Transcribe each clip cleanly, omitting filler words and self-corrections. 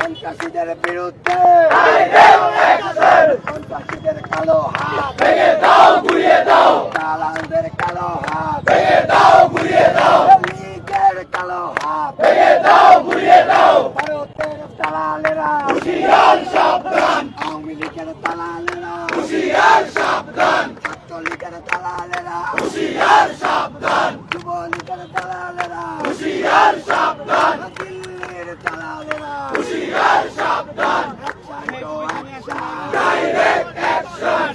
সন্ত্রাসীদের বিরুদ্ধে সন্ত্রাসীদের কালো হাত ভেঙে দাও, গুড়িয়ে দাও, দালালদের কালো হাত ভেঙে দাও, গুড়িয়ে দাও, লীগের কালো হাত ভেঙে দাও, গুড়িয়ে দাও। ভারতের দালালেরা হুঁশিয়ার সাবধান, আওয়ামী লীগের দালালেরা হুঁশিয়ার সাবধান, ছাত্রলীগের দালালেরা হুঁশিয়ার সাবধান, যুবলীগের দালালেরা হুঁশিয়ার সাবধান, দিল্লির দালালেরা হুঁশিয়ার সাবধান। Direct action,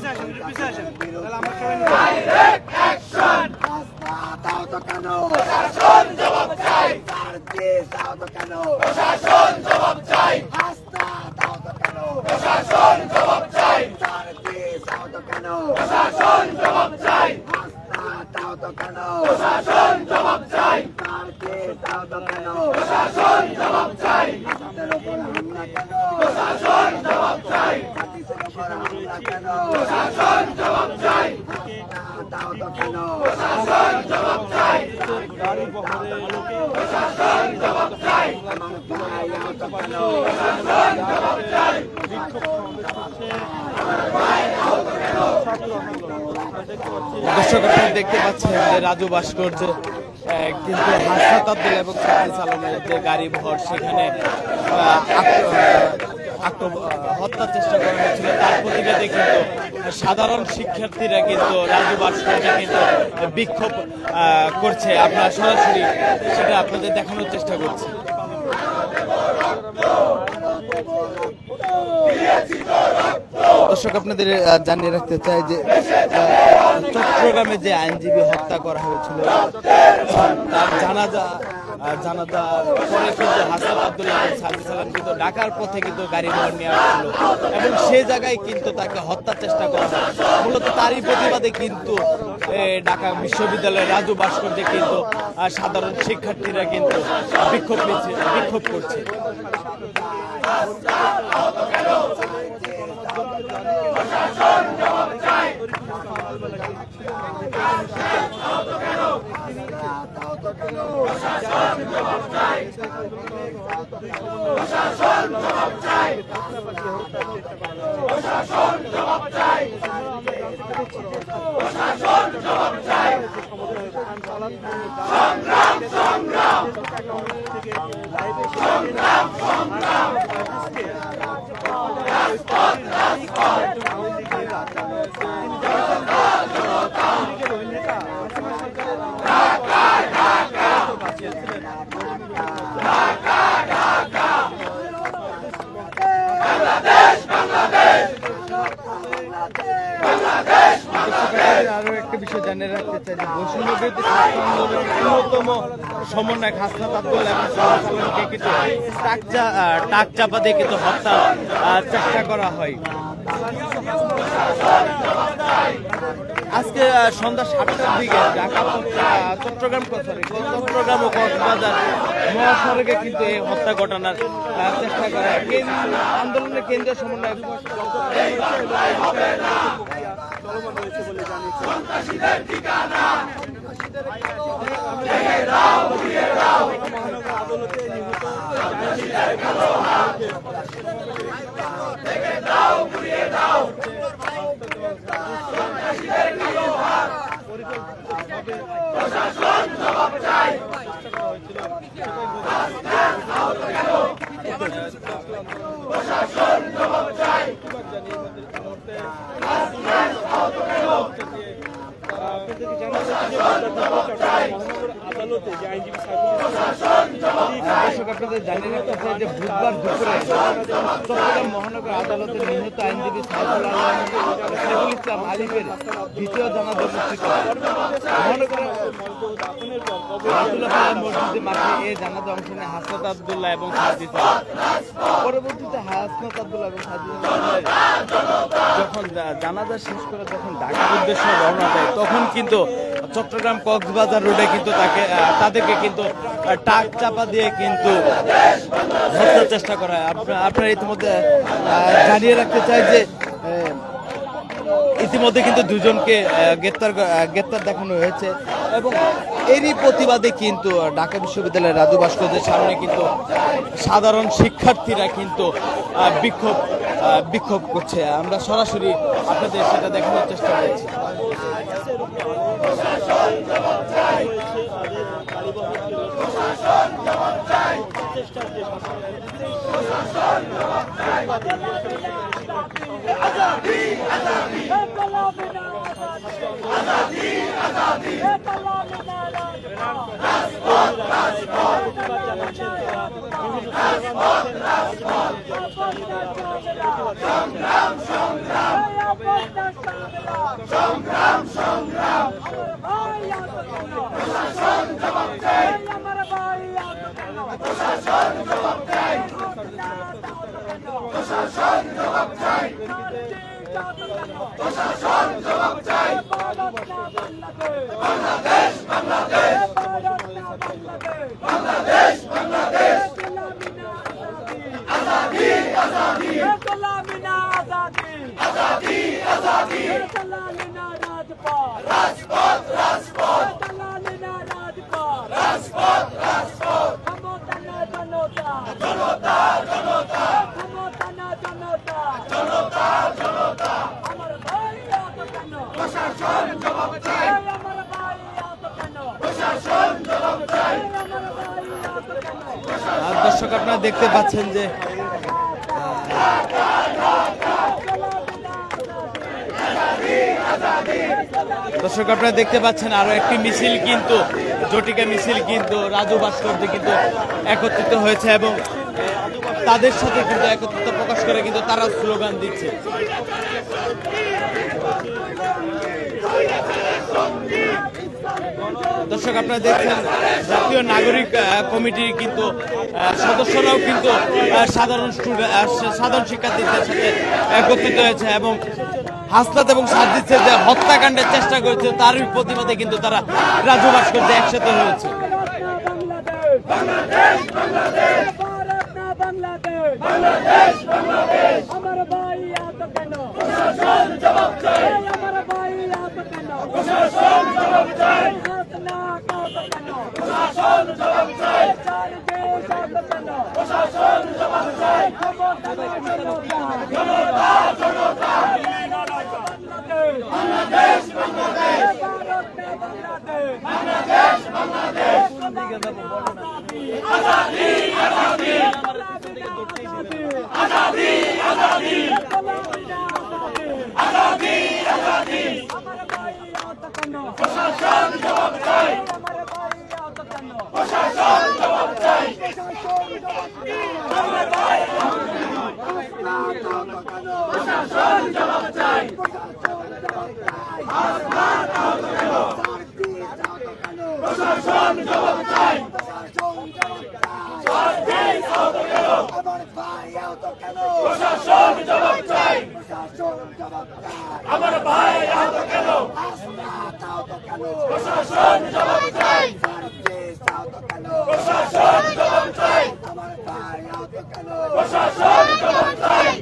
direct action. দাও তো কেন প্রশাসন জবাব চাই, দাও তো কেন প্রশাসন জবাব চাই, রাস্তা দাও তো কেন প্রশাসন জবাব চাই, দাও তো কেন প্রশাসন জবাব চাই, রাস্তা দাও তো কেন প্রশাসন জবাব চাই, দাও তো কেন প্রশাসন জবাব চাই, রাস্তার উপর হামলা কেন প্রশাসন জবাব চাই, হাদিসের উপর হামলা কেন প্রশাসন জবাব চাই, দাও তো কেন প্রশাসন জবাব চাই, প্রশাসন জবাব চাই, আমার ভাই দাও তো কেন প্রশাসন জবাব চাই। দর্শক আপনারা দেখতে পাচ্ছেন যে রাজু ভাস্কর্য কিন্তু হাসনাত আব্দুল এবং সাইফুল সালামের যে গাড়ি ভর সেখানে হত্যার চেষ্টা করা হয়েছিল তার প্রতিবাদে কিন্তু সাধারণ শিক্ষার্থীরা কিন্তু রাজু ভাস্কর্যে কিন্তু বিক্ষোভ করছে। আপনারা সরাসরি সেটা আপনাদের দেখানোর চেষ্টা করছি। দর্শক আপনাদের জানিয়ে রাখতে চাই যে চট্টগ্রামে যে আইনজীবী হত্যা করা হয়েছিল তার জানাজা পরে কিন্তু হাসনাত আব্দুল্লাহ এবং সাইফুল সালাম কিন্তু ঢাকার পথে কিন্তু গাড়ি ভর নিয়ে আসছিল এবং সে জায়গায় কিন্তু তাকে হত্যার চেষ্টা করা হয়। মূলত তারই প্রতিবাদে কিন্তু ঢাকা বিশ্ববিদ্যালয়ের রাজু ভাস্কর্যে কিন্তু সাধারণ শিক্ষার্থীরা কিন্তু বিক্ষোভ করছে। প্রশাসন জবাব চাই, প্রশাসন জবাব চাই, প্রশাসন জবাব চাই, প্রশাসন জবাব চাই, প্রশাসন জবাব চাই। সংগ্রাম সংগ্রাম সংগ্রাম সংগ্রাম, রাজপথ রাজপথ, ঢাকা ঢাকা, ঢাকা ঢাকা, বাংলাদেশ বাংলাদেশ, বাংলাদেশ বাংলাদেশ। আরো একটা বিষয় জানিয়ে রাখতে চাই যে বৈষম্য বিরোধী ছাত্র আন্দোলনের অন্যতম সমন্বয়ক হাসনাত আব্দুল এবং সাইফুল সালামকে কিন্তু টাক চাপা দিয়ে কিন্তু হত্যার চেষ্টা করা হয়। আজকে সন্ধ্যা 7টার দিকে চট্টগ্রাম ও কক্সবাজার মহাসড়কে কিন্তু এই হত্যা ঘটানোর চেষ্টা করা হয়। আন্দোলনের কেন্দ্রীয় সমন্বয়ক সন্ত্রাসীদের ঠিকানা ভেঙে দাও, গুড়িয়ে দাও, মহানগর আদালতে নিহত সন্ত্রাসীদের কালো হাত ভেঙে দাও, গুড়িয়ে দাও, সন্ত্রাসীদের কালো হাত, প্রশাসন জবাব চাই, প্রশাসন জবাব চাই, আদালতে যে আইনজীবী দর্শক আপনাদের জানিয়ে রাখতে চাই যে বুধবার দুপুরে চট্টগ্রাম মহানগর আদালতের নিহত আইনজীবী সাইফুল ইসলাম আলিফের দ্বিতীয় জানাজা অনুষ্ঠিত মসজিদে মাঠে এই জানাজা অংশ নেয় হাসনাত আব্দুল্লাহ এবং সাজিদ পরবর্তীতে হাসনাত আব্দুল্লাহ এবং সাজিদ যখন জানাজা শেষ করে যখন ঢাকার উদ্দেশ্যে রওনা দেয় তখন কিন্তু চট্টগ্রাম কক্সবাজার রোডে কিন্তু তাদেরকে কিন্তু টাক চাপা দিয়ে কিন্তু হত্যার চেষ্টা করা হয়। আপনারা ইতিমধ্যে জানিয়ে রাখতে চাই যে ইতিমধ্যে কিন্তু দুজনকে গ্রেপ্তার দেখানো হয়েছে এবং এরই প্রতিবাদে কিন্তু ঢাকা বিশ্ববিদ্যালয়ের রাজু ভাস্কর্যের সামনে কিন্তু সাধারণ শিক্ষার্থীরা কিন্তু বিক্ষোভ করছে। আমরা সরাসরি আপনাদের সেটা দেখানোর চেষ্টা করছি। দর্শক আপনারা দেখতে পাচ্ছেন যে আরো একটি মিছিল কিন্তু জটিকা মিছিল কিন্তু রাজু ভাস্কর্যে কিন্তু একত্রিত হয়েছে এবং তাদের সাথে কিন্তু একত্রিত প্রকাশ করে কিন্তু তারা স্লোগান দিচ্ছে। দর্শক আপনারা দেখছেন জাতীয় নাগরিক কমিটির কিন্তু সদস্যরাও কিন্তু সাধারণ শিক্ষার্থীদের সাথে একত্রিত হয়েছে এবং হাসনাত এবং সাজিদের যে হত্যাকাণ্ডের চেষ্টা করেছে তারই প্রতিবাদে কিন্তু তারা রাজু ভাস্কর্যে একসাথে হয়েছে। আমার ভাই আহত কেন? প্রশাসন জবাব চাই। প্রশাসন জবাব চাই। প্রশাসন জবাব চাই।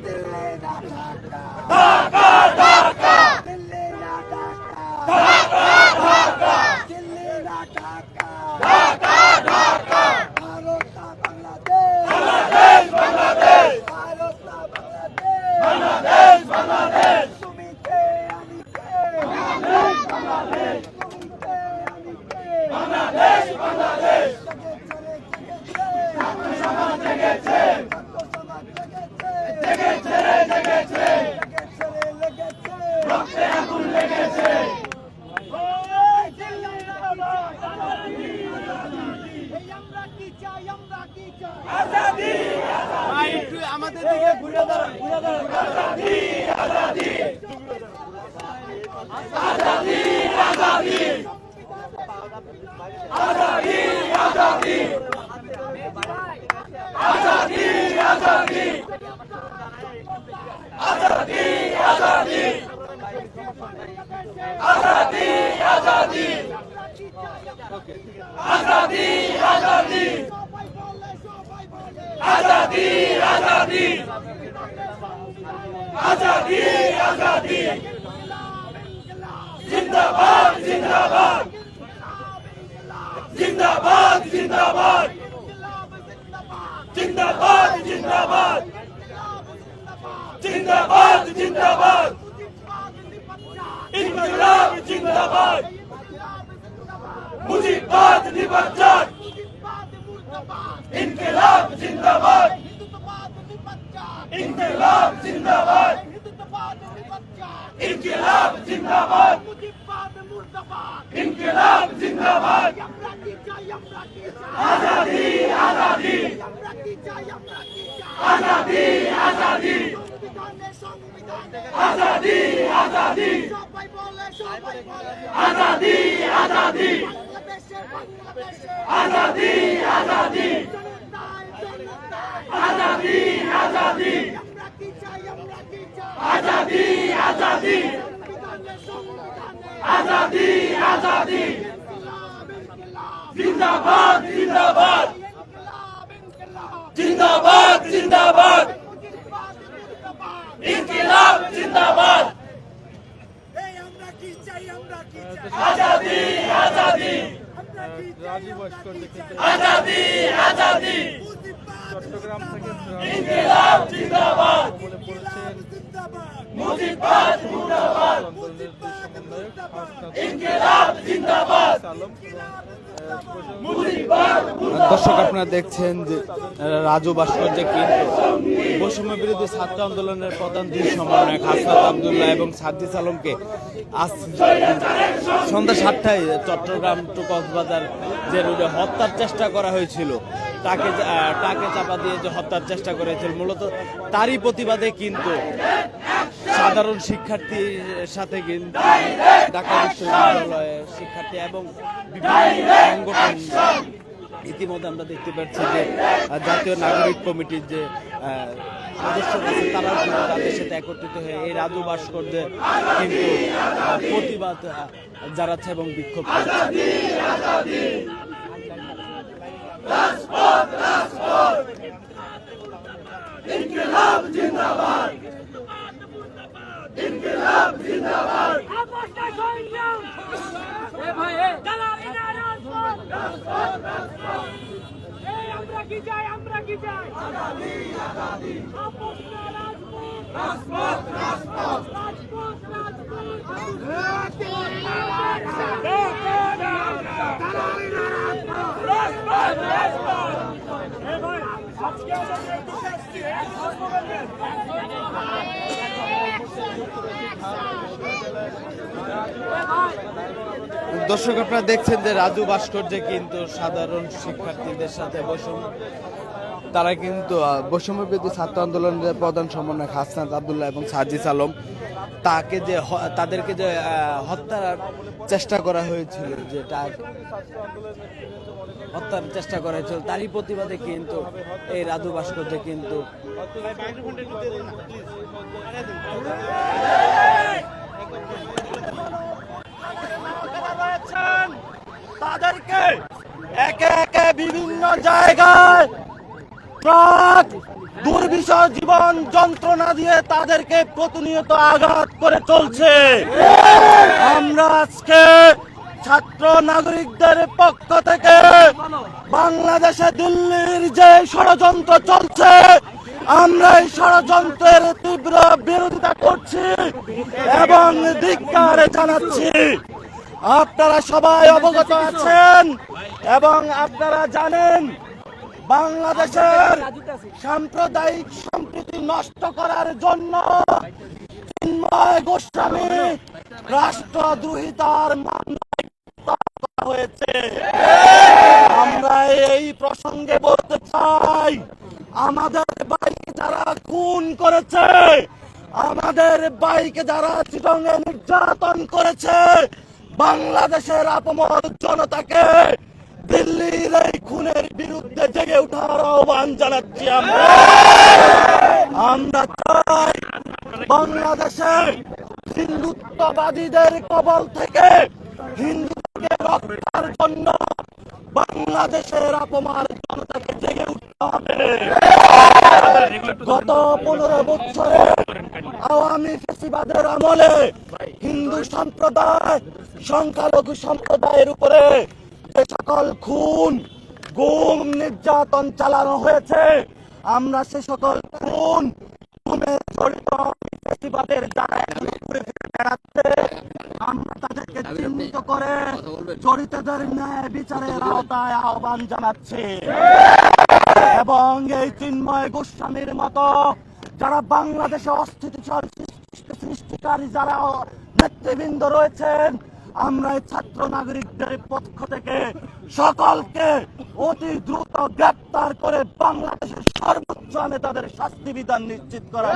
ঢাকা ঢাকা ঢাকা ঢাকা ঢাকা ঢাকা বাংলাদেশ বাংলাদেশ বাংলাদেশ বাংলাদেশ বাংলাদেশ বাংলাদেশ সমাজ জেগেছে জেগেছে জেগেছে রক্তে আগুন লেগেছে। আজাদি আমাদের দিকে ঘুরে দাঁড়ান আজাদি আজাদি আজাদি আজাদি আজাদি আজাদি আজাদি আজাদি আজাদি আজাদি আজাদি আজাদি আজাদি আজাদি আজাদি আজাদি আজাদি আজাদি জিন্দাবাদ জিন্দাবাদ জিন্দাবাদ জিন্দাবাদ জিন্দাবাদ জিন্দাবাদ জিন্দাবাদ জিন্দাবাদ ইনকিলাব জিন্দাবাদ মুজিবাদ নির্বাচন ইনকিলাব জিন্দাবাদ ইনকিলাব জিন্দাবাদ ইনকিলাব জিন্দাবাদ ইনকিলাব জিন্দাবাদ আজাদি আজাদি আজাদি আজাদি আজাদি আজাদি আজাদি আজাদি আজাদি আজাদি আজাদি আজাদি আজাদি আজাদি আজাদি আজাদি জিন্দাবাদ জিন্দাবাদ জিন্দাবাদ জিন্দাবাদ ইনকিলাব জিন্দাবাদ আজাদি আজাদি রাজু ভাস্কর্য ক্ষেত্রে আজাদি আজাদি চট্টগ্রাম থেকে ইনকিলাব জিন্দাবাদ বলে পড়েছেন মুজিবাদ মুর্দাবাদ আন্দোলনের দুই সমন্বয়ক হাসনাত ইনকিলাব জিন্দাবাদ আলম মুজিবাদ দর্শক আপনারা দেখছেন যে রাজু ভাস্কর্য কিন্তু বৈষম্য বিরোধী ছাত্র আন্দোলনের প্রধান দুই সমন্বয়ক হাসনাত আব্দুল্লাহ এবং সাদ্দিস আলমকে আজ সন্ধ্যা 7টায় চট্টগ্রাম টু কক্সবাজার যে রোডে হত্যার চেষ্টা করা হয়েছিল, তাকে চাপা দিয়ে যে হত্যার চেষ্টা করেছিল, মূলত তারই প্রতিবাদে কিন্তু সাধারণ শিক্ষার্থীর সাথে কিন্তু ঢাকা বিশ্ববিদ্যালয়ের শিক্ষার্থী এবং বিভিন্ন সংগঠন ইতিমধ্যে আমরা দেখতে পাচ্ছি যে জাতীয় নাগরিক কমিটির যে সদস্য আছে তারাও কিন্তু তাদের সাথে একত্রিত হয়ে এই রাজু ভাস্কর্যে কিন্তু প্রতিবাদ জানাচ্ছে এবং বিক্ষোভ করছে। ইনকিলাব জিন্দাবাদ ইনকিলাব জিন্দাবাদ আমরা কি চাই আজাদি আজাদি আপোষ না রাজপথ রাজপথ দর্শক আপনারা দেখছেন যে রাজু ভাস্কর্যে কিন্তু সাধারণ শিক্ষার্থীদের সাথে তারা কিন্তু বৈষম্য বিরোধী ছাত্র আন্দোলনের প্রধান সমন্বয়ক হাসনাত আব্দুল্লাহ এবং সাদ্দিস আলম তাদেরকে যে হত্যার চেষ্টা করা হয়েছিল, হত্যার চেষ্টা করা হয়েছিল, তারই প্রতিবাদে কিন্তু এই রাজু ভাস্কর্যে কিন্তু তাদেরকে একে একে বিভিন্ন জায়গায় ট্রাক দুর্বিষহ জীবন যন্ত্রণা দিয়ে তাদেরকে প্রতিনিয়ত আঘাত করে চলছে। আমরা আজকে ছাত্র নাগরিকদের পক্ষ থেকে বাংলাদেশে দিল্লির যে ষড়যন্ত্র চলছে, আমরা এই ষড়যন্ত্রের তীব্র বিরোধিতা করছি এবং ধিক্কার জানাচ্ছি। আপনারা সবাই অবগত আছেন এবং আপনারা জানেন বাংলাদেশের সাম্প্রদায়িক সম্প্রীতি নষ্ট করার জন্য চিন্ময় গোস্বামী রাষ্ট্রদ্রোহিতার মামলায় গ্রেফতার করা হয়েছে। আমরা এই প্রসঙ্গে বলতে চাই, আমাদের ভাইকে যারা খুন করেছে, আমাদের ভাইকে যারা চিটংয়ে নির্যাতন করেছে, বাংলাদেশের আপামর জনতাকে দিল্লির এই খুনের বিরুদ্ধে জেগে ওঠার আহ্বান জানাচ্ছি। আমরা চাই বাংলাদেশে হিন্দুত্ববাদীদের কবল থেকে হিন্দুকে রক্ষার জন্য বাংলাদেশের আপামর জনতাকে জেগে উঠতে হবে। গত 15 বছরে আওয়ামী ফ্যাসিবাদের আমলে হিন্দু সম্প্রদায় সংখ্যালঘু সম্প্রদায়ের উপরে যে সকল খুন গুম নির্যাতন চালানো হয়েছে, আমরা সে সকল খুনে জড়িত ফ্যাসিবাদের যারা এখনো ঘুরে ফিরে বেড়াচ্ছে, আমরা তাদেরকে চিহ্নিত করে জড়িতদের ন্যায় বিচারের আওতায় আহ্বান জানাচ্ছি। এবং এই চিন্ময় গোস্বামীর মতো যারা বাংলাদেশে অস্থিতিশীল সৃষ্টিকারী যারা নেতৃবৃন্দ রয়েছেন, আমরা এই ছাত্র নাগরিকদের পক্ষ থেকে সকলকে অতি দ্রুত গ্রেপ্তার করে বাংলাদেশের সর্বোচ্চ নেতাদের শাস্তি বিধান নিশ্চিত করা।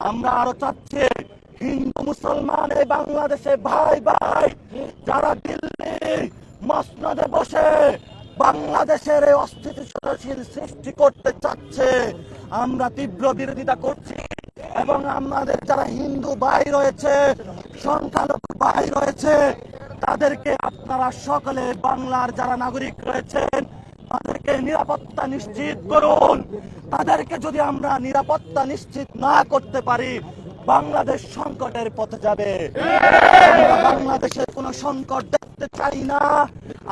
আমরা আরো চাচ্ছি হিন্দু মুসলমান এই বাংলাদেশে ভাই ভাই যারা দিল্লি মসনদে বসে বাংলাদেশের এই অস্থিতিশীল সৃষ্টি করতে চাচ্ছে, আমরা তীব্র বিরোধিতা করছি। এবং আমাদের যারা হিন্দু ভাই রয়েছে, সংখ্যালঘু ভাই রয়েছে, তাদেরকে আপনারা সকলে বাংলার যারা নাগরিক রয়েছেন তাদেরকে নিরাপত্তা নিশ্চিত করুন। তাদেরকে যদি আমরা নিরাপত্তা নিশ্চিত না করতে পারি, বাংলাদেশ সংকটের পথে যাবে। আমরা বাংলাদেশের কোনো সংকট দেখতে চাই না,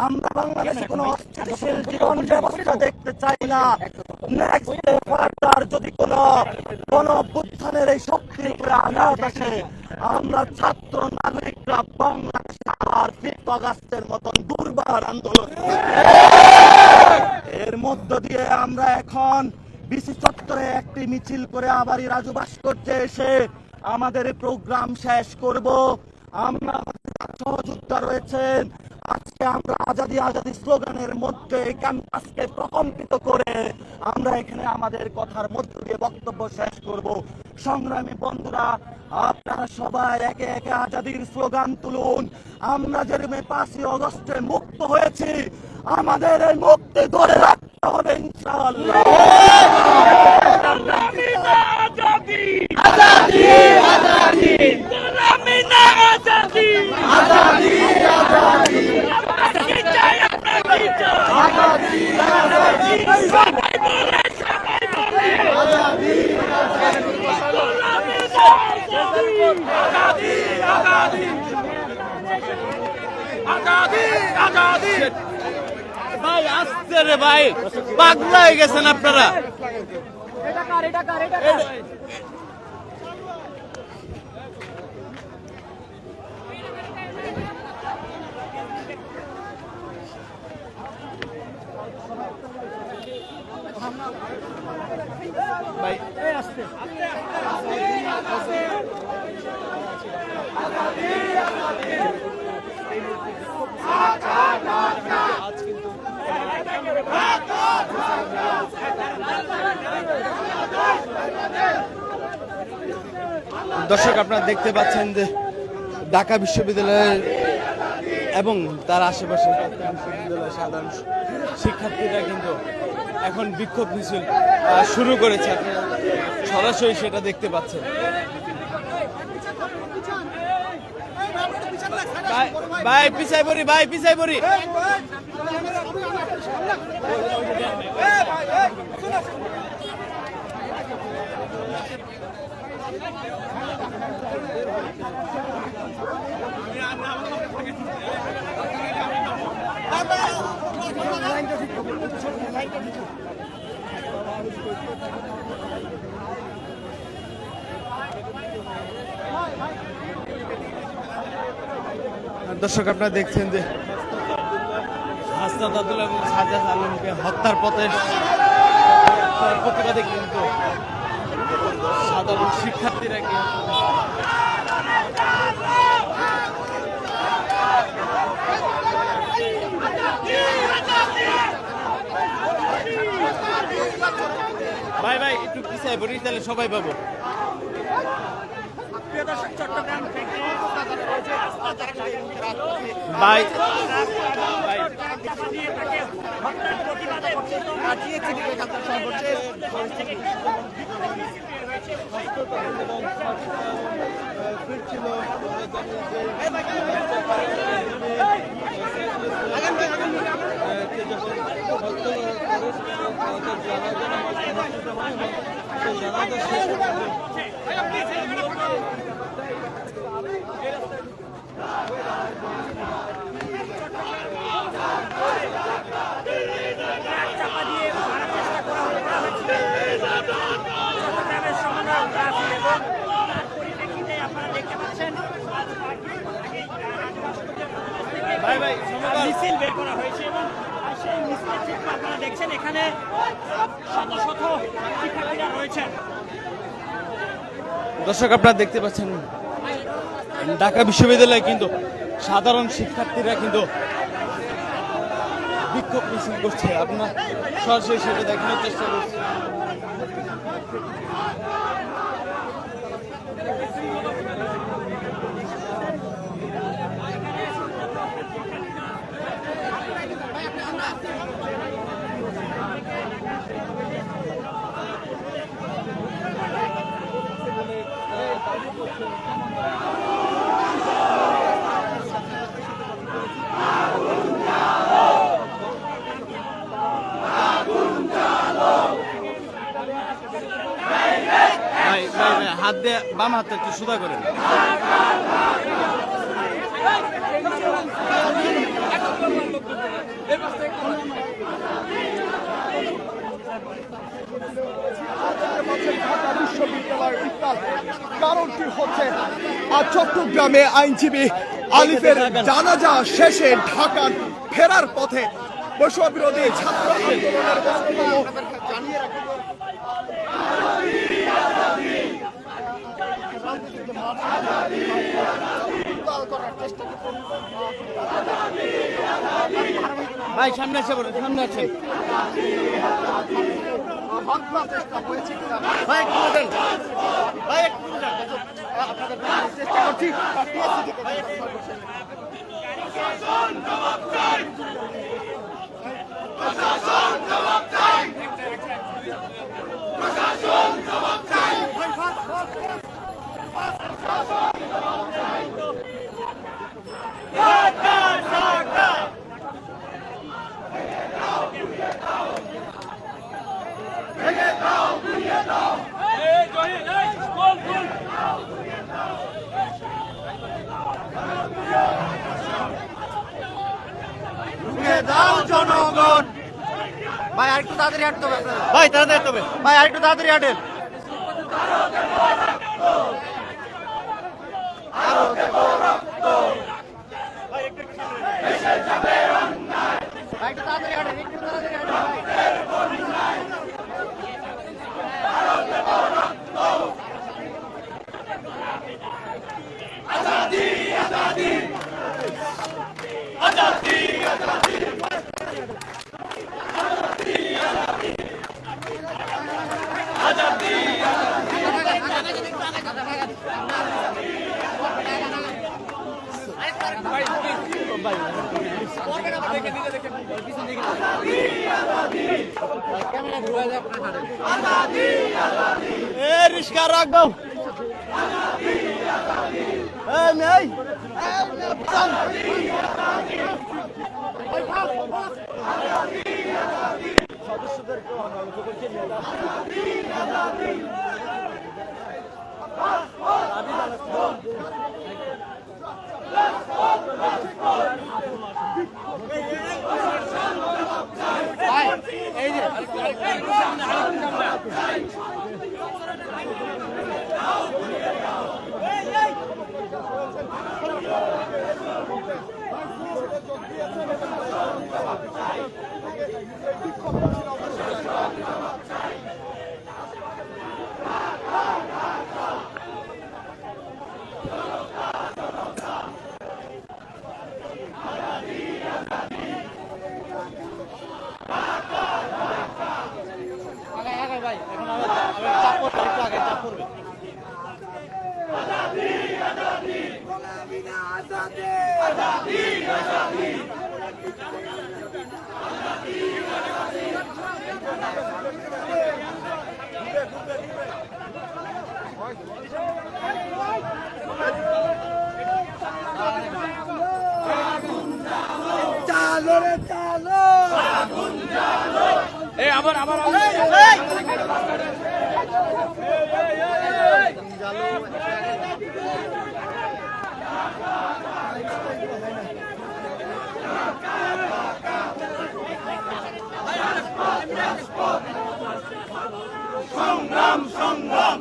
আমরা বাংলাদেশে কোনো অস্থিতিশীল জীবন ব্যবস্থা দেখতে চাই না। যদি কোন অভ্যুত্থানের এই শক্তির উপরে আঘাত আসে, আমরা ছাত্র নাগরিকরা বাংলাদেশে আর 5 আগস্টের মতন দুর্বার আন্দোলন, এর মধ্য দিয়ে আমরা এখন বিসি চত্বরে একটি মিছিল করে আবারই রাজু ভাস্কর্যে এসে আমাদের প্রোগ্রাম শেষ করব। আমরা সহযোদ্ধা রয়েছেন, আজকে আমরা আজাদি আজাদি স্লোগানের মধ্যে ক্যাম্পাসকে প্রকম্পিত করে আমরা এখানে আমাদের কথার মধ্য দিয়ে বক্তব্য শেষ করব। সংগ্রামী বন্ধুরা, আপনারা সবাই একে একে আজাদির স্লোগান তুলুন। আমরা যেরকম 5ই আগস্টে মুক্ত হয়েছি, আমাদের এই মুক্তি ধরে রাখতে হবে ইনশাআল্লাহ। আজাদি আজাদি আজাদি আজাদি গোলামি না আজাদি আজাদি আজাদি আমরা কি চাই, আমরা কি চাই, আজাদি আজাদি সবাই বলে, সবাই বলে আজাদি গোলামি না আজাদি আজাদি আজাদি আজাদি ভাই আসছে রে ভাই, পাগলা হয়ে গেছেন আপনারা। ভাই দর্শক, আপনারা দেখতে পাচ্ছেন যে ঢাকা বিশ্ববিদ্যালয়ের এবং তার আশেপাশে বিশ্ববিদ্যালয়ের সাধারণ শিক্ষার্থীরা কিন্তু এখন বিক্ষোভ মিছিল শুরু করেছে। আপনারা সরাসরি সেটা দেখতে পাচ্ছেন। ভাই পিছাই পড়ি, ভাই পিছাই পড়ি। দর্শক, আপনারা দেখছেন যে হাসনাত আব্দুল্লাহ এবং সাজ্জাদ আলমকে হত্যার পথে প্রতিবাদে কিন্তু সাধারণ শিক্ষার্থীরা ভাই ভাই একটু পিছাই পড়ি, তাহলে সবাই পাবো। ভাই ভাই এখানে শত শত শিক্ষার্থীরা রয়েছেন। দর্শক আপনারা দেখতে পাচ্ছেন ঢাকা বিশ্ববিদ্যালয়ে কিন্তু সাধারণ শিক্ষার্থীরা কিন্তু বিক্ষোভ মিছিল করছে। আপনার সরাসরি সেটা দেখানোর চেষ্টা করছে। ভাই ভাই ভাই হাত দিয়ে বাম হাতটা একটু সোজা করেন। ঢাকা বিশ্ববিদ্যালয়ের ইতিহাস কারণটি হচ্ছে চট্টগ্রামে আইনজীবী আলিফের জানাজা শেষে ঢাকা ফেরার পথে বৈষম্য বিরোধী ছাত্র আন্দোলনের জানিয়ে ভাই সামনে আসে বলেন, সামনে আছে চেষ্টা করছি জনগণ ভাই আরেকটু তাড়াতাড়ি হাঁটতে হবে, ভাই তাড়াতাড়ি হাঁটতে হবে, ভাই আরেকটু তাড়াতাড়ি হাঁটেন। একটু তাড়াতাড়ি হাঁটেন, একটু তাড়াতাড়ি হাঁটেন ভাই। রিস্কা রাখবো নেই চালো রে চালো সংগ্রাম সংগ্রাম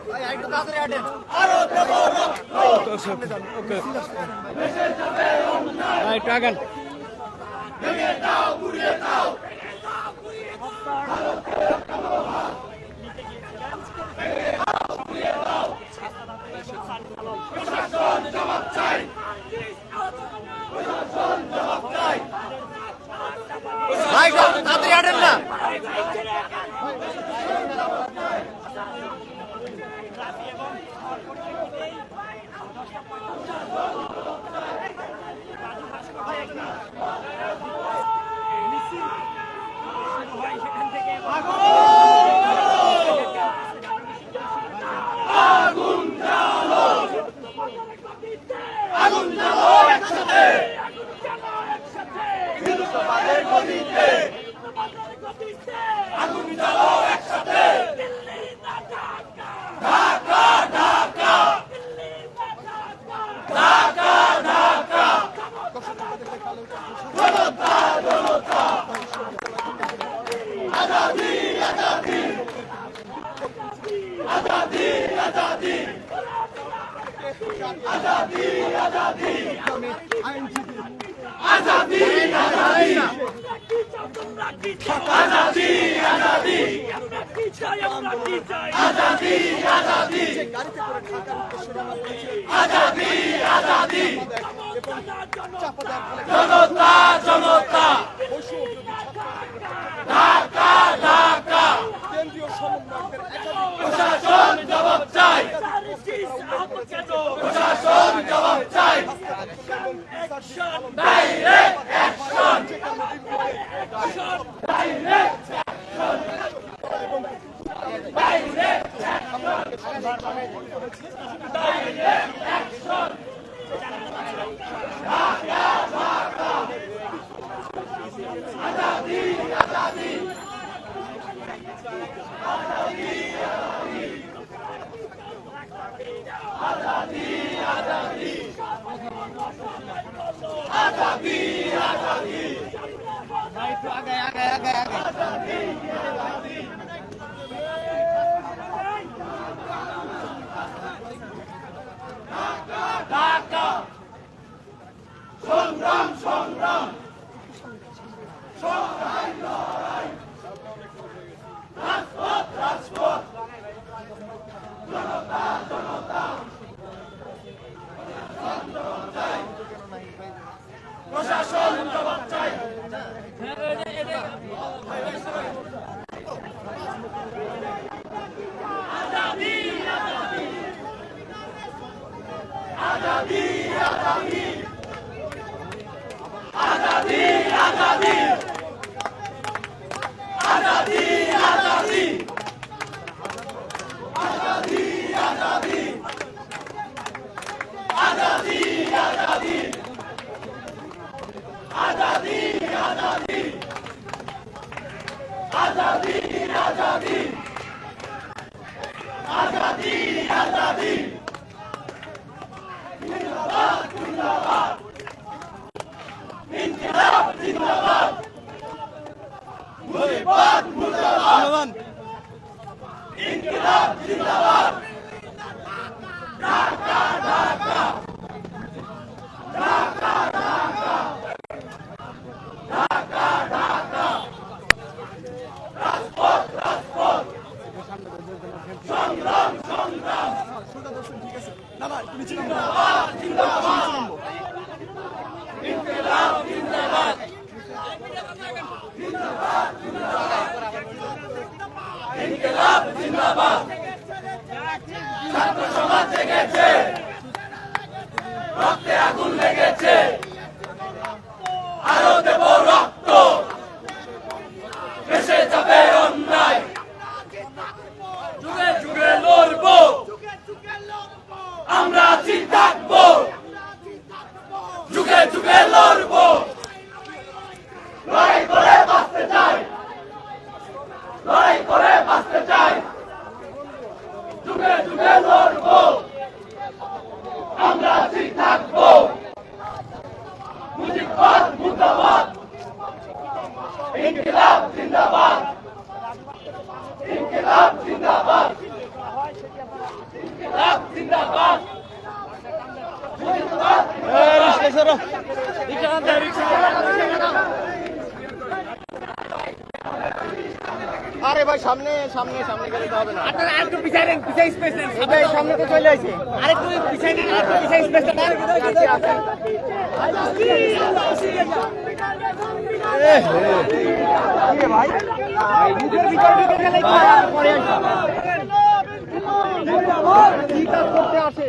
ভাই একটু তাড়াতাড়ি হাঁটেন। একটু আগান। ভাই তাড়াতাড়ি হাঁটেন না। জনতা জনতা ঢাকা ঢাকা প্রশাসন জবাব চাই প্রশাসন জবাব চাই ডাইরেক্ট অ্যাকশন ডাইরেক্ট ঢাকা সংগ্রাম সংগ্রাম রাজপথ রাজপথ জনতা জনতা প্রশাসন জবাব চাই আজাদি আজাদি আজাদি আজাদি আজাদি আজাদি আজাদি আজাদি আজাদি আজাদি আজাদি আজাদি আজাদি আজাদি আজাদি আজাদি আজাদি জিন্দাবাদ জিন্দাবাদ ইনকিলাব জিন্দাবাদ মুজিবাদ মুর্দাবাদ ইনকিলাব জিন্দাবাদ ঢাকা ঢাকা ঢাকা ঢাকা ঢাকা ঢাকা রাজপথ রাজপথ সংগ্রাম সংগ্রাম জিন্দাবাদ জিন্দাবাদ ইনকিলাব জিন্দাবাদ জিন্দাবাদ জিন্দাবাদ ইনকিলাব জিন্দাবাদ ছাত্র সমাজ জেগেছে রক্তে আগুন লেগেছে আরো দেব রক্ত দেশে যাবে অন্যায় যুগে যুগে লড়বো আমরা আছি থাকবো যুগে যুগে লড়বো লড়াই করে বাঁচতে চাই লড়াই করে বাঁচতে চাই যুগে যুগে লড়বো আমরা আছি থাকবো মুজিবাদ মুর্দাবাদ ইনকিলাব জিন্দাবাদ ইনকিলাব জিন্দাবাদ ইনকিলাব জিন্দাবাদ মুজিবাদ আরে ভাই সামনে সামনে সামনে গেলে তো হবে না। আপনারা আরেকটু পিছাই দেন, পিছাই স্পেস দেন। ভাই সামনে তো চলে আসে। আরেকটু পিছাই দেন, আরেকটু পিছাই স্পেস দেন। ভাই মুখের ভিতরে ঢুকে গেলে পরে কি কাজ করতে আসে?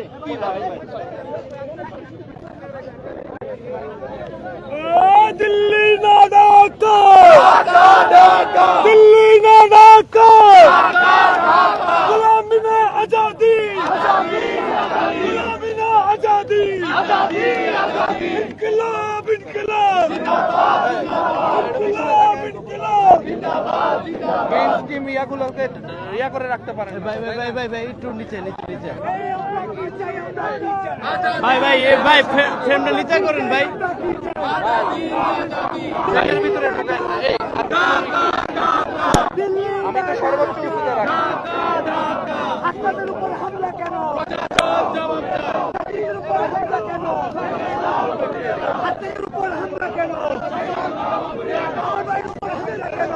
दिल्ली ना ढाका दिल्ली ना ढाका गुलामी ना आजादी गुलामी ना आजादी इनकलाब इनकलाब इनकलाब इनकलाब মেইন স্ট্রিম ইয়াগুলোকে ইয়া করে রাখতে পারেন। ভাই ভাই ভাই ভাই ভাই একটু নিচে নিচে নিচে ভাই ভাই ভাই ফ্রেমটা নিচে করেন ভাই। এর ভিতরে ঢোকেন। এই আমি তো সর্বোচ্চ কিছুতে রাখি। আপনাদের উপর হামলা কেন? হাতির উপর হামলা কেন? হাতির উপর হামলা কেন? সবার উপর হামলা কেন?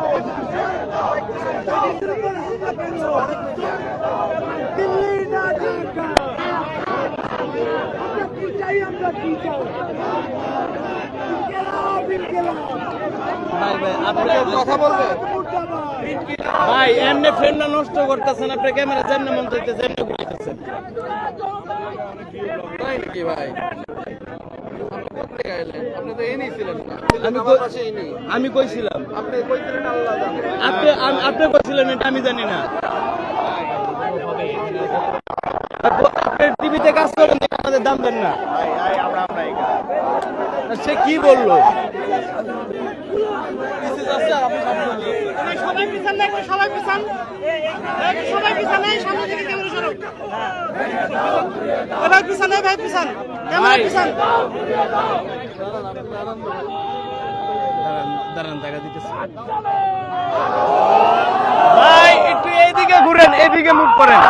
হাতির উপর হামলা কেন? দিল্লি না ঢাকা। আমরা কি চাই? আমরা কি চাই? ইনকিলাব ইনকিলাব। ভাই ভাই আপনি কথা বলবে? ভাই এমনি ফ্রেমটা নষ্ট করতেছেন, আপনি ক্যামেরা যেমনি মন চাইতেছে এমনি ঘুরাইতেছেন। তাই নাকি ভাই? আপনি কোথায় গেলেন? আপনি তো এনেই ছিলেন না। আমি কইছিলাম, আপনি কইছিলেন আল্লাহ জানে। আপনি কইছিলেন এটা আমি জানি না। আপনি টিভিতে কাজ করেন, দেখে আমাদের দাম দেন না। সে কি বললো? সবাই পিছান না, সবাই পিছান, সবাই পিছান, সামনে থেকে ক্যামেরা সরো। ভাই পিছান, ভাই পিছান, ক্যামেরা পিছান। দাঁড়ান টাকা দিতেছি ভাই, একটু এইদিকে ঘুরেন, এইদিকে মুভ করেন।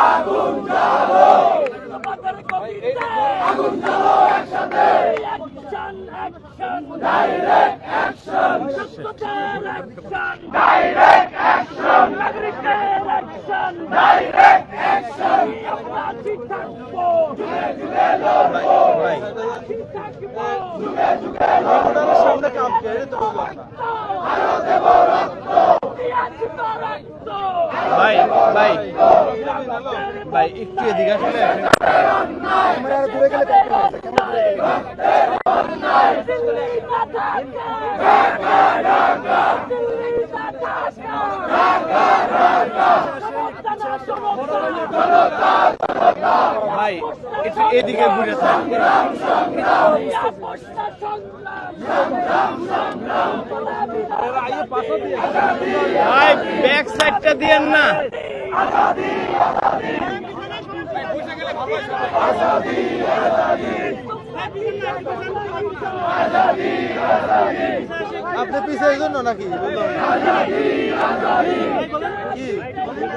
সামনে কাম করে তো ভাই ভাই ভাই একটু এদিকে আসলে ক্যামেরা দূরে গেলে ভাই একটু এদিকে ঘুরে থাক। ভাই ব্যাক সাইডটা দিয়েন না। আপনি পিছের জন্য নাকি? কি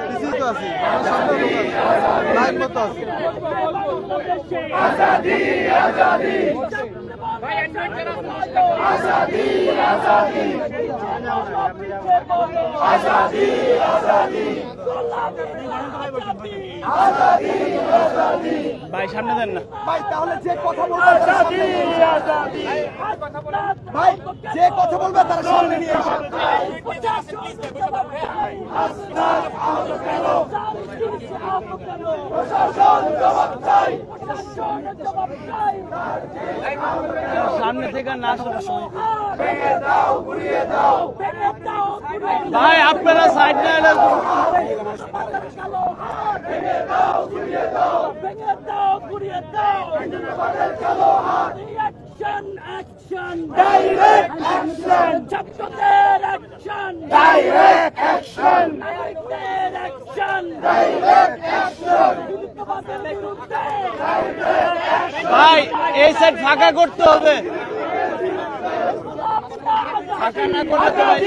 পিছিয়ে তো আছি, সামনে লোক আছে, লাইন মতো আছে। ভাই সামনে দেন না। ভাই তাহলে যে কথা বলবে ভাই যে কথা বলবে তারা সামনে নিয়ে এসে সামনে থেকে না আসার সময় ভাই আপনারা সাইড না এলে ভাই এই সাইড ফাঁকা করতে হবে, ফাঁকা না করলে তো ভাই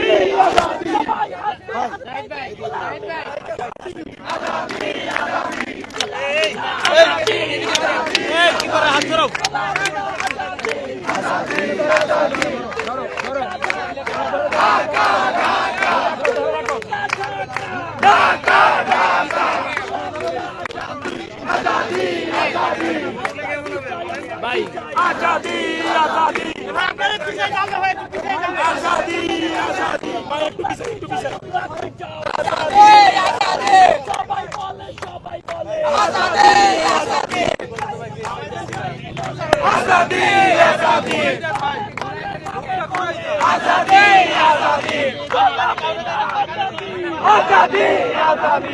কি করে হাত ধরো। ভাই আজাদি আজাদি আজাদি আজাদি ভাই একটু পিছে সবাই বলে আজাদি আজাদি আজাদি আজাদি আজাদি আজাদি আজাদি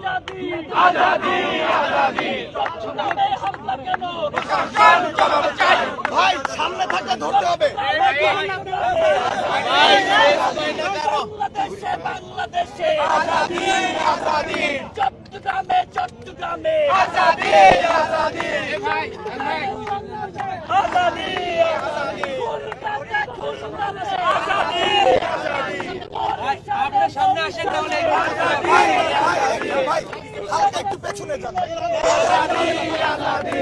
আজাদি আজাদি আজাদি ভাই সামনে থাকলে ধরতে হবে। বাংলাদেশে আজাদি আজাদি চট্টগ্রামে চট্টগ্রামে আজাদি আজাদি আজাদি আজাদি আপনার সামনে আসেন তাহলে ভাই হালকা একটু পেছনে যান। আজাদি আজাদি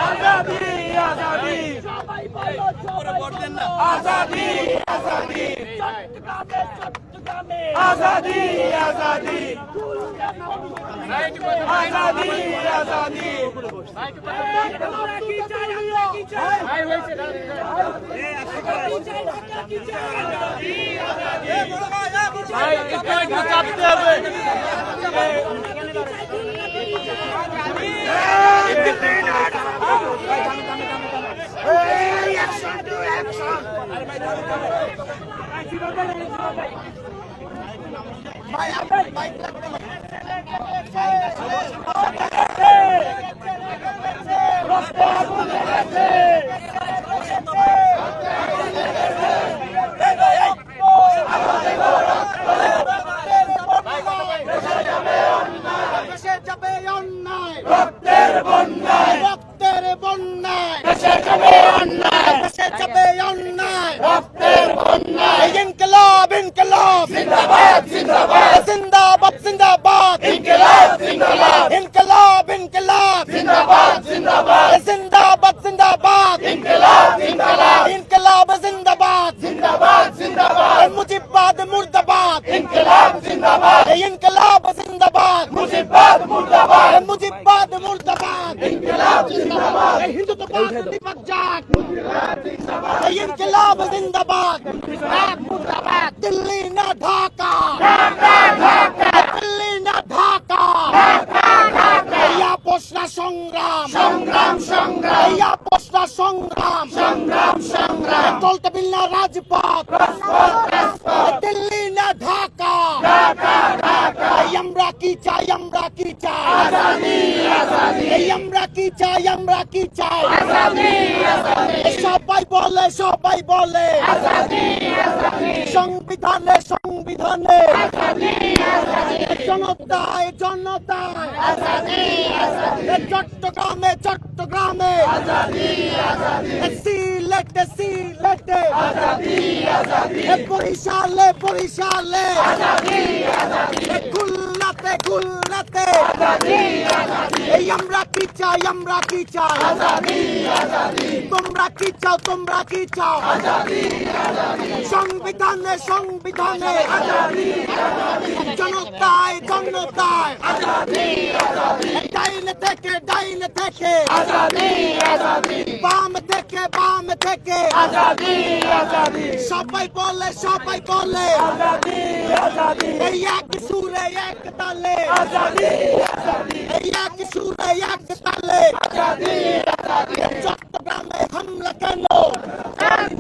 আজাদি আজাদি সবাই বলো আজাদি আজাদি চট্টগ্রামে আজাদি আজাদি আজাদি আজাদি কি চাই আমরা কি চাই ভাই হইছে কি চাই আজাদি আজাদি ভাই একটু চাপতে হবে রক্তের বন্যায় রক্তের বন্যায় দেশে যাবে অন্যায় দেশে যাবে অন্যায়। রক্তের বন্যায় ইনকলাব ইনকলাব জিন্দাবাদ জিন্দাবাদ জিন্দাবাদ জিন্দাবাদ ইনকিলাব জিন্দাবাদ ইনকলাব ইনকলাব জিন্দাবাদ জিন্দাবাদ জিন্দাবাদ জিন্দাবাদ ইনকিলাব ইনকিলাব ইনকলাব জিন্দাবাদ জিন্দাবাদ জিন্দাবাদ মুজিবাদ মুর্দাবাদ ইনকিলাব জিন্দাবাদ ইনকলাব জিন্দাবাদ মুজিবাদ মুর্দাবাদ মুজিবাদ মুর্দাবাদ ইনকিলাব জিন্দাবাদ হিন্দুত্ববাদ দিবস জাগ ইনকলাব জিন্দাবাদ মুর্দাবাদ দিল্লি না ঢাকা দিল্লি না ঢাকা ইয়া পোষা সংগ্রাম সংগ্রাম সংগ্রাম ইয়া পোষা সংগ্রাম সংগ্রাম সংগ্রাম চলতে বিল না রাজপথ দিল্লি না ঢাকা আমরা কি চাই আমরা কি চাই আজাদি আজাদি আমরা কি চাই আমরা কি চাই আজাদি আজাদি সবাই বলে আজাদি আজাদি সংবিধানে সংবিধানে আজাদি আজাদি জনতায় জনতায় আজাদি আজাদি চট্টগ্রামে চট্টগ্রামে আজাদি আজাদি সিলেটে সিলেটে আজাদি আজাদি বরিশালে বরিশালে আজাদি আজাদি খুলনাতে খুলনাতে আজাদি আজাদি আমরা কি চাই আমরা কি চাই আজাদি আজাদি তোমরা কি চাও তোমরা কি চাও আজাদি আজাদি সংবিধানে সংবিধানে আজাদি জনতায় জনতায় আজাদি আজাদি ডাইনে থেকে আজাদি আজাদি বাম থেকে আজাদি আজাদি সবাই বলে আজাদি আজাদি এই এক সুরে এক তালে আজাদি আজাদি এই এক সুরে এক তালে আজাদি আজাদি চট্টগ্রামে হামলা কেন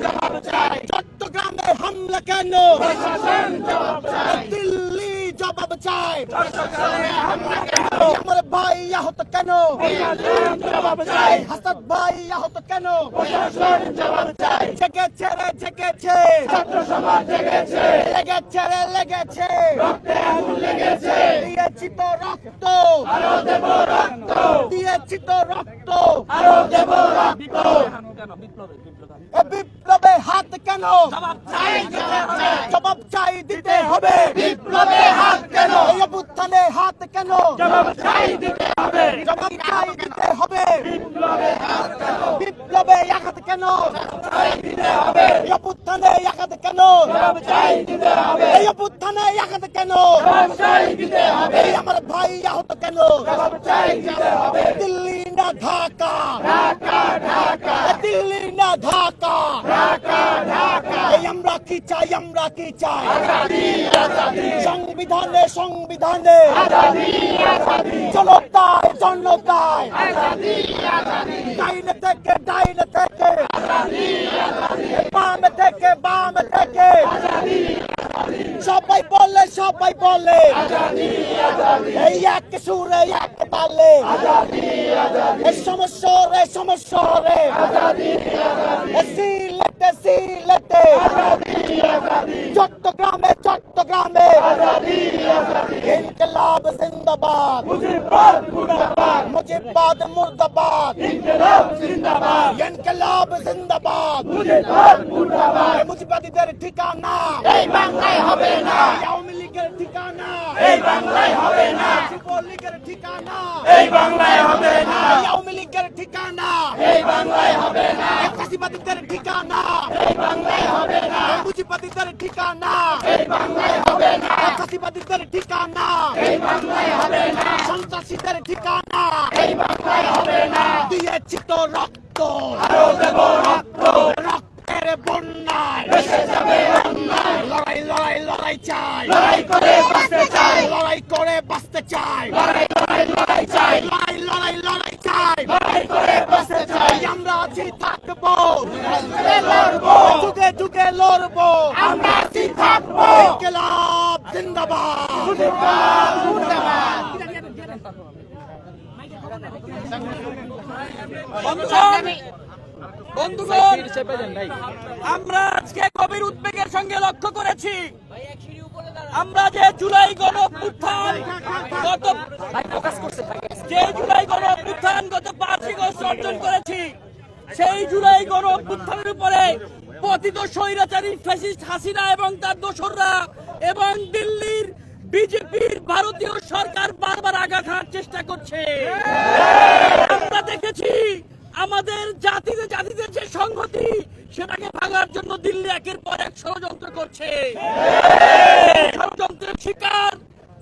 জবাব চাই চট্টগ্রামে হামলা কেন প্রশাসন জবাব চাই দিল্লি জবাব চাই চট্টগ্রামে হামলা কেন আমার ভাই আহত কেন প্রশাসন জবাব চাই হাসাদ ভাই আহত কেন প্রশাসন জবাব চাই জেগেছে রে জেগেছে ছাত্র সমাজ জেগেছে লেগেছে রক্তে আগুন লেগেছে দিয়েছি তো রক্ত আরো দেব রক্ত দিয়েছি তো রক্ত আরো দেব রক্ত বিপ্লবে হাত কেন চাই জবাব চাই জবাব চাই দিতে হবে বিপ্লবে হাত কেন এই অভ্যুত্থান অভ্যুত্থানে হাত কেন? জবাব চাই দিতে হবে। জবাব চাই দিতে হবে। বিপ্লবে আঘাত কেন? এই অভ্যুত্থানে আঘাত কেন? জবাব চাই দিতে হবে। এই অভ্যুত্থানে আঘাত কেন? জবাব চাই দিতে হবে। এই আমার ভাই আহত কেন? জবাব চাই দিতে হবে। দিল্লি না ঢাকা, ঢাকা ঢাকা দিল্লি না ঢাকা, ঢাকা ঢাকা। এই আমরা কি চাই? আমরা কি চাই? আজাদি আজাদি সংবিধানে সংবিধানে আজাদি আজাদি জনতায় জনতায় আজাদি আজাদি ডাইনে থেকে ডাইনে থেকে আজাদি আজাদি বামে থেকে বামে থেকে আজাদি সবাই বলে সবাই বলে আজাদি আজাদি এই এক সুরে এক তালে আজাদি আজাদি এই সমস্যা রে সমস্যা রে আজাদি আজাদি সিলেটে সিলেটে চট্টগ্রামে চট্টগ্রামে আজাদি আজাদি ইনকলাব জিন্দাবাদ মুজিববাদ মুর্দাবাদ মুজিবাদ মুর্দাবাদ ইনকলাব জিন্দাবাদ ইনকলাব জিন্দাবাদ মুজিববাদ মুর্দাবাদ মুজিবাদীদের ঠিকানা এই বাংলায় হবে না আওয়ামী লীগের ঠিকানা এই বাংলায় হবে না যুবলীগের ঠিকানা এই বাংলায় হবে না আওয়ামী লীগের ঠিকানা এই বাংলায় হবে না ফাঁসিবাদীদের ঠিকানা এই বাংলায় হবে না মুজিবাদীদের ঠিকানা এই বাংলায় হবে না ফাঁসিবাদীদের ঠিকানা এই বাংলায় হবে না সন্ত্রাসীদের ঠিকানা এই বাংলায় হবে না দিয়েছি তো রক্ত আরো দেব রক্ত রক্তের বন্যায় ভেসে যাবে অন্যায় লড়াই লড়াই লড়াই চাই লড়াই করে বাঁচতে চাই লড়াই করে বাঁচতে চাই লড়াই লড়াই লড়াই চাই লড়াই লড়াই লড়াই চাই লড়াই করে বাঁচতে চাই আমরা আছি থাকবো লড়বো যুগে যুগে লড়বো আমরা আছি থাকবো ইনকলাব জিন্দাবাদ মুজিববাদ মুর্দাবাদ বন্ধুগণ, আমরা আজকে গভীর উদ্বেগের সঙ্গে লক্ষ্য করেছি আমরা যে জুলাই গণ অভ্যুত্থান গত 5 আগস্ট অর্জন করেছি, সেই জুলাই গণ অভ্যুত্থানের উপরে পতিত স্বৈরাচারী ফ্যাসিস্ট হাসিনা এবং তার দোসররা এবং দিল্লির বিজেপির ভারতীয় সরকার বারবার আঘাত হানার চেষ্টা করছে। আমরা দেখেছি আমাদের জাতিদের যে সংহতি, সেটাকে ভাঙার জন্য দিল্লি একের পর এক ষড়যন্ত্র করছে। ষড়যন্ত্রের শিকার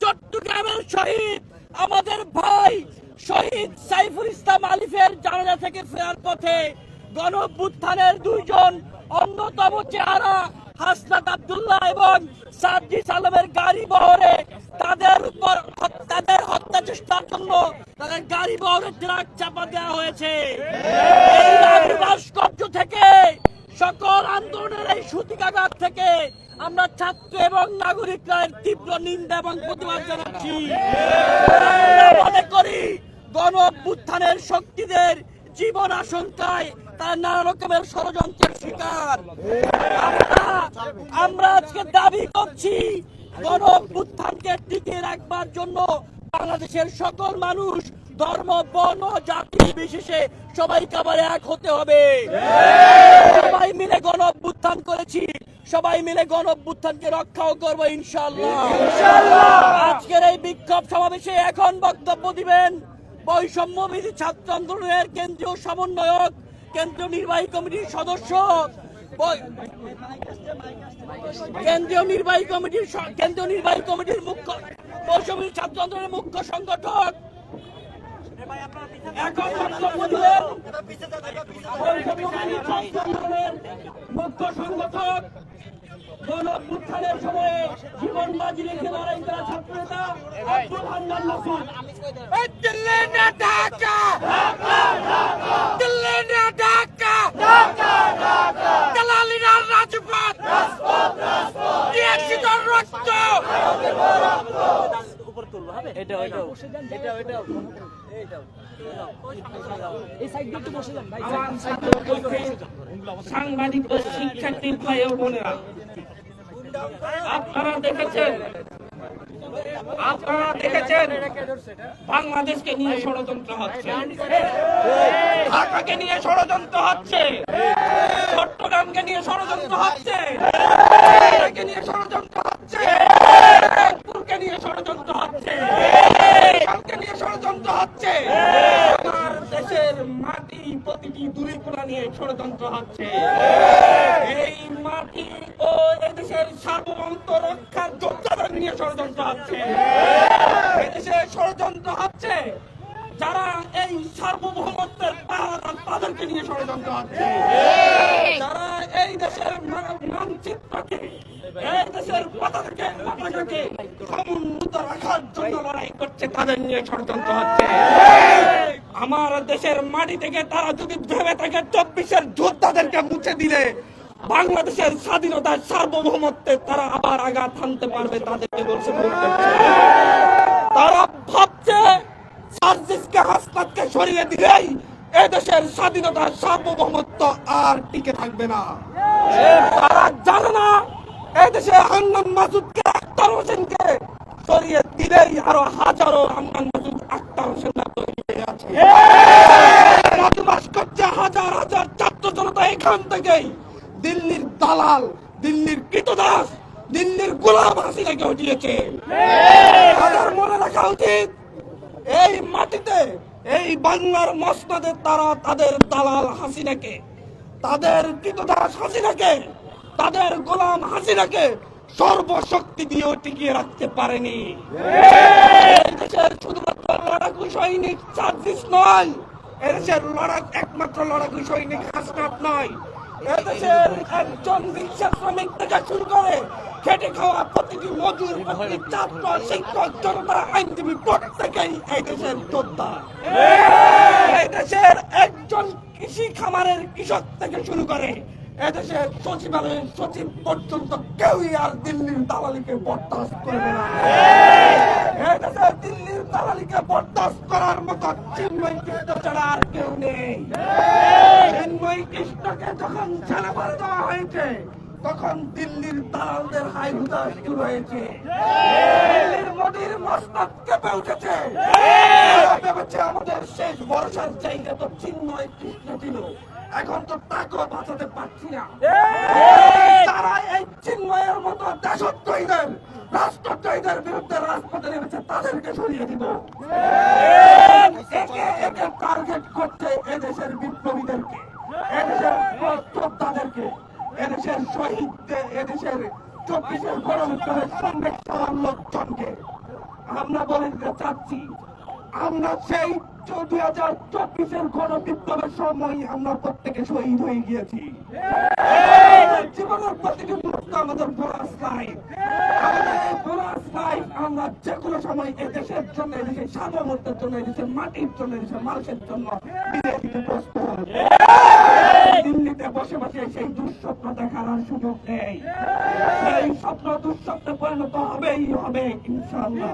চট্টগ্রামের শহীদ আমাদের ভাই শহীদ সাইফুল ইসলাম আলিফের জানাজা থেকে ফেরার পথে গণ অভ্যুত্থানের 2 জন অন্যতম চেহারা হাসনাত আব্দুল্লাহ এবং সাজ্জিদ আলমের গাড়ি বহরে তাদের হত্যা চেষ্টার জন্য তাদের গাড়ি বহরে ট্রাক চাপা দেওয়া হয়েছে। এই রাগী ভাস্কর্য থেকে সকল আন্দোলনের এই সূতিকাঘাত থেকে আমরা ছাত্র এবং নাগরিকরা এর তীব্র নিন্দা এবং প্রতিবাদ জানাচ্ছি। আমরা মনে করি গণ অভ্যুত্থানের শক্তিদের জীবন আশঙ্কায় তারা নানা রকমের ষড়যন্ত্রের শিকার। আমরা আজকে দাবি করছি গণ অভ্যুত্থানকে টিকিয়ে রাখবার জন্য বাংলাদেশের সকল মানুষ ধর্ম বর্ণ জাতি বিশেষে সবাইকে আবার এক হতে হবে। সবাই মিলে গণ অভ্যুত্থান করেছি, সবাই মিলে গণ অভ্যুত্থানকে রক্ষাও করবো ইনশাআল্লাহ। আজকের এই বিক্ষোভ সমাবেশে এখন বক্তব্য দিবেন বৈষম্য বিরোধী ছাত্র আন্দোলনের কেন্দ্রীয় সমন্বয়ক, কেন্দ্রীয় নির্বাহী কমিটির সদস্য, কেন্দ্রীয় নির্বাহী কমিটির মুখ্য বৈষম্য ছাত্র আন্দোলনের মুখ্য সংগঠক। এখন বক্তব্য দিলেন মুখ্য সংগঠক, গণ অভ্যুত্থানের সময়ে জীবন বাজি রেখে লড়াই করা ছাত্র নেতা আব্দুল হান্নান নাসির। দিল্লি না ঢাকা, দিল্লি না ঢাকা, দালালিরা রাজপথ, দিয়েছি তো রক্ত। সাংবাদিক ও শিক্ষার্থী ভাই ও বোনেরা, আপনারা দেখেছেন বাংলাদেশকে নিয়ে ষড়যন্ত্র হচ্ছে, ঢাকাকে নিয়ে ষড়যন্ত্র হচ্ছে, চট্টগ্রামকে নিয়ে ষড়যন্ত্র হচ্ছে, নিয়ে ষড়যন্ত্র হচ্ছে, নিয়ে ষড়যন্ত্র হচ্ছে, কালকে নিয়ে ষড়যন্ত্র হচ্ছে, আমার দেশের মাটি প্রতিটি দুর্নীতি নিয়ে ষড়যন্ত্র হচ্ছে। এই মাটি ও এদেশের সার্বভৌমত্ব রক্ষার যোদ্ধাদের নিয়ে ষড়যন্ত্র হচ্ছে। এদেশে ষড়যন্ত্র হচ্ছে যারা এই সার্বভৌমত্বের পাহারাদার তাদেরকে নিয়ে ষড়যন্ত্র হচ্ছে। যারা এই দেশের মানচিত্রকে, এই দেশের পতাকাকে সমুন্নত রাখার জন্য লড়াই করছে, তাদের নিয়ে ষড়যন্ত্র হচ্ছে। আমার দেশের মাটি থেকে তারা যদি ভেবে থাকে 24-এর যোদ্ধাদেরকে মুছে দিলে বাংলাদেশের স্বাধীনতার সার্বভৌমত্বে তারা আবার আঘাত হানতে পারবে, তাদেরকে বলছে ভুল করছে। তারা ভাবছে সার্জিসকে, হাসনাতকে সরিয়ে দিলেই এদেশের স্বাধীনতার সার্বভৌমত্ব আর টিকে থাকবে না। তারা জানে না এদেশে হান্নান মাসুদকে, আখতার হোসেনকে সরিয়ে দিলেই আরো হাজারো হান্নান মাসুদ, আখতার হোসেন তৈরি হয়ে আছে। বসবাস করছে হাজার হাজার ছাত্র জনতা এখান থেকেই দিল্লির দালাল, দিল্লির কৃতদাস, দিল্লির গোলাম হাসিনাকে উঠিয়েছে। তাদের মনে রাখা উচিত এই মাটিতে, এই বাংলার মসনদে তারা তাদের দালাল হাসিনাকে, তাদের কৃতদাস হাসিনাকে, তাদের গোলাম হাসিনাকে সর্বশক্তি দিয়েও টিকিয়ে রাখতে পারেনি। এদেশের শুধুমাত্র লড়াকু সৈনিক সার্জিস নয়, এদেশের একমাত্র লড়াকু সৈনিক হাসনাত নয়, এদেশের একজন রিক্সা শ্রমিক থেকে শুরু করে খেটে খাওয়া প্রতিটি মজুর, প্রতিটি ছাত্র, শিক্ষক, জনতা, আইনজীবী প্রত্যেকেই এই দেশের যোদ্ধা। এই দেশের একজন কৃষি খামারের কৃষক থেকে শুরু করে এদেশের সচিবালয়ের সচিব পর্যন্ত কেউই আর দিল্লির দালালিকে বরদাস্ত করবে না। এই দেশের দিল্লির দালালিকে বরদাস্ত করার মতো চিন্ময় কৃষ্ণ ছাড়া আর কেউ নেই। চিন্ময় কৃষ্ণকে যখন ছেলে করে দেওয়া হয়েছে তখন দিল্লির দালালদের হাই হুতাশ শুরু হয়েছে। দিল্লির মোদির মসনদ কেঁপে উঠেছে। ভেবেছে আমাদের শেষ ভরসার জায়গা তো চিন্ময় কৃষ্ণ ছিল, এখন তো তাকেও বাঁচাতে পারছি না। তারা এই চিন্ময়ের মতো দেশদ্রোহীদের, রাষ্ট্রদ্রোহীদের বিরুদ্ধে রাজপথে নেমেছে, তাদেরকে সরিয়ে দিব। একে একে টার্গেট করছে এদেশের বিপ্লবীদেরকে, এদেশের যোদ্ধাদেরকে, এদেশের শহীদদের, এদেশের 24-এর গণবিপ্লবের সঙ্গে সবার লোকজনকে। আমরা বলে দিতে চাচ্ছি, আমরা সেই 2024-এর গণবিপ্লবের সময় আমরা প্রত্যেকে শহীদ হয়ে গিয়েছি। জীবনের প্রতিটি মুহূর্ত আমাদের বোনাস লাইফ, আমাদের বোনাস লাইফ আমরা যে কোনো সময় এদেশের জন্য, এদেশের সার্বভৌমত্বের জন্য, এদেশের মাটির জন্য, এদেশের মানুষের জন্য বিলিয়ে দিতে প্রস্তুত। দিল্লিতে বসে বসে সেই দুঃস্বপ্ন দেখার সুযোগ নেই। সেই স্বপ্ন দুঃস্বপ্নে পরিণত হবেই হবে ইনশাআল্লাহ।